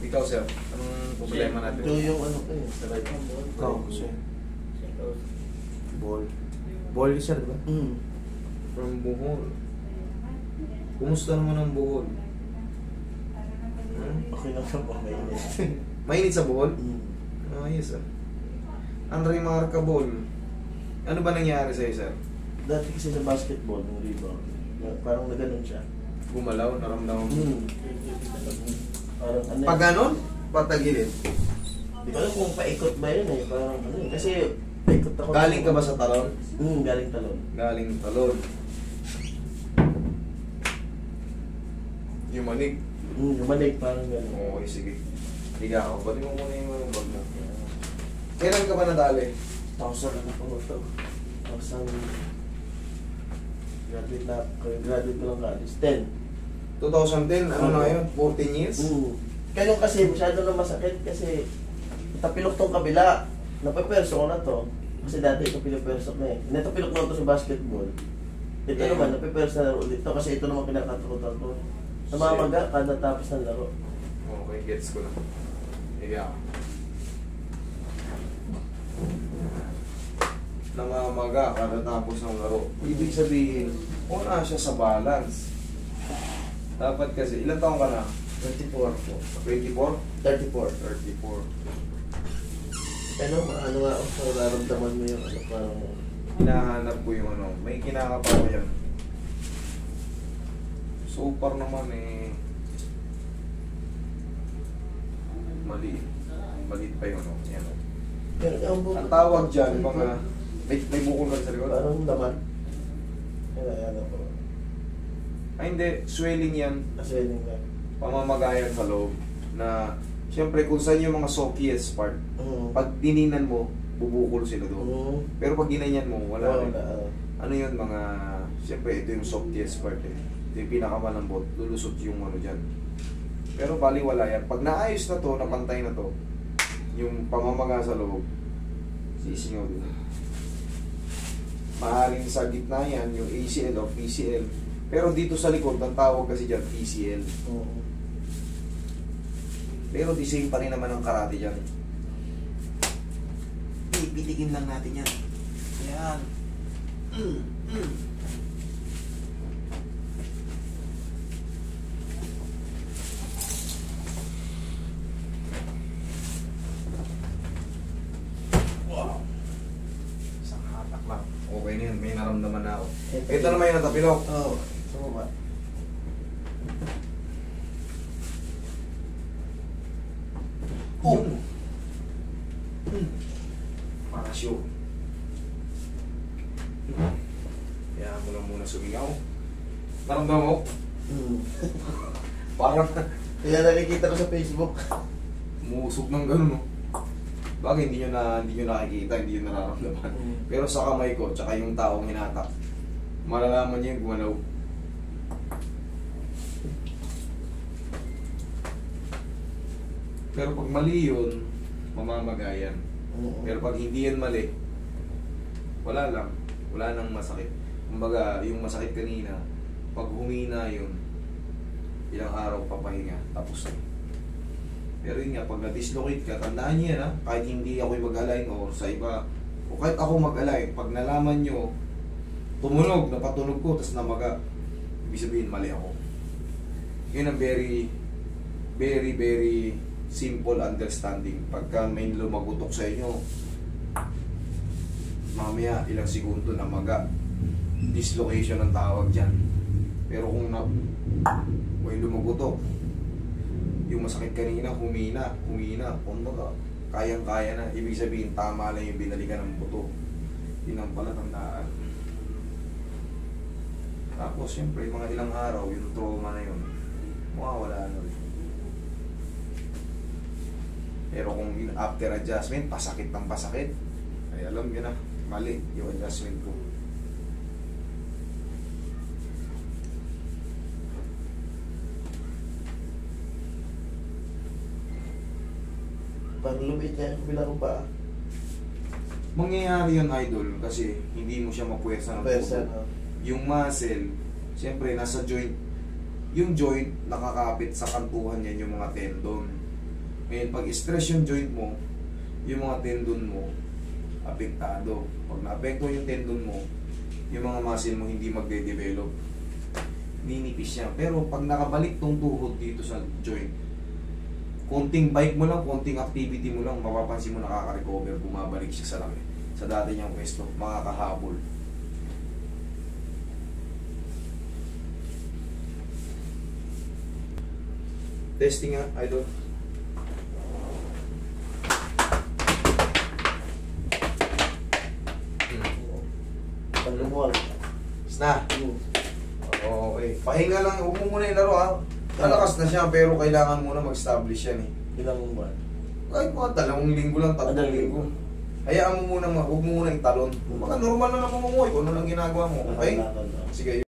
Ikaw, sir, anong problema natin? Ito yung ano ko eh, sa right hand. Ikaw, sir. Ball, sir, diba? From Bohol. Kumusta naman ang Bohol? Okay lang sa mga mainit. Mainit sa Bohol? Yes. Yes, sir. Unremarkable. Ano ba nangyari sa'yo, sir? Dati kasi sa basketball, yung rebound, parang naganon siya. Gumalaw, naramdaman mo? Parang ano Pag ganon, patagilid. Di ko alam kung paikot ba yun eh. Parang ano eh. Kasi paikot ako. Galing ka ba sa talon? Galing talon. Galing talon. Yung manig. Lumalig parang gano'n. Okay, sige. Higa ako. Bati mo muna yung bag mo. Kailan ka ba nadali? 1,000 ano po ito. 1,000 graduate ko lang college. 10. 2010, ano na yun? 14 years? Kaya kasi masyado na masakit kasi tapilok tong kabila. Napaperso ko na to. Kasi dati ito pinuperso ko eh. Natapilok mo ito sa basketball. Ito naman, napaperso na ulit ito kasi ito naman kinakatakutan ko. Namamaga kada tapos ng laro. Okay, gets ko na. Higa. Namamaga kada tapos ng laro. Ibig sabihin, una siya sa balance. Dapat kasi, ilang taong ka na? 24 po. 24? 34. 34. Ano nga ako, nararamdaman mo yung ano parang... Hinahanap ko yung ano, may kinakapa ko yan. So far naman eh, maliit pa yung ano, yan. Ang tawag dyan, mga, may bukol ka sa likod? Parang laman. Yan ako. Ay hindi, swelling yan. Swelling na. Pamamagayan sa loob. Na, siyempre kung saan yung mga sokiest part, pag dininan mo, bubukol sila doon. Pero pag ginanyan mo, wala rin. Ano yun, mga, siyempre ito yung sokiest part eh. Ito yung pinakamalambot, lulusot yung ano dyan. Pero bali wala yan. Pag naayos na to, napantay na to, yung pamamaga sa loob, sisingaw din. Maaaring sa gitna yan, yung ACL o PCL. Pero dito sa likod, ang tawag kasi dyan, PCL. Pero the same pa rin naman ang karate dyan. Pipitikin lang natin yan. Ayan. Wow. Isang hatak lang. Okay na yun. May naramdaman na ako. Ito naman yung natapilok. Oo. Sama ba? Yun. Parasyo. Kaya mo lang muna sumingaw. Naramdaman mo? Parang Kaya nakikita ko sa Facebook. musog ng gano'n, no? Bagay, hindi nyo nakikita, hindi nyo nararamdaman. Pero sa kamay ko, tsaka yung taong hinatak, malalaman nyo yung gumalaw. Pero pag mali yun, mamamagayan. Pero pag hindi yan mali, wala lang. Wala nang masakit. Kumbaga, yung masakit kanina, pag humina yun, ilang araw papahinga, tapos na. Pero yun nga, pag na-dislocate ka, tandaan niyo yan ha, kahit hindi ako mag-align o sa iba, o kahit ako mag-align, pag nalaman nyo, tumunog, napatunog ko, tapos namaga, ibig sabihin, mali ako. Yun ang very, very, very simple understanding. Pagka may lumagutok sa inyo, mamaya ilang segundo na maga, dislocation ang tawag dyan. Pero kung may lumagutok, yung masakit kanina, humina, kumbaga, kayang-kaya na. Ibig sabihin, tama lang yung binalikan ng buto. Yun ang palatandaan. Tapos, siyempre, mga ilang araw, yung trauma na yun, mawawala na rin. Pero kung after adjustment, pasakit ng pasakit, ay alam nyo na, mali yung adjustment ko. Parang lumit niya yung bilang pa. Mangyayari yun, idol, kasi hindi mo siya mapuwersa ng Pwersa, puto. Yung muscle, siyempre nasa joint, yung joint nakakapit sa kantuhan yan yung mga tendon. Ngayon, pag stress yung joint mo, yung mga tendon mo, apektado. Pag naapekto yung tendon mo, yung mga muscle mo hindi magde-develop. Ninipis siya. Pero pag nakabalik tong tuhod dito sa joint, konting bike mo lang, konting activity mo lang, mapapansin mo nakaka-recover, bumabalik siya sa dati niyang pwesto, makakahabol. Testing nga, idol. Panlumuan. Na. Okay. Pahinga lang. Huwag mo muna ilaro ha. Malakas na siya pero kailangan muna mag-establish yan eh. Ilang buwan? Kahit mga 2 linggo lang, 3 linggo. Hayaan mo muna, huwag mo muna italon. Mga normal na namumuhay kung ano lang ginagawa mo. Okay? Sige.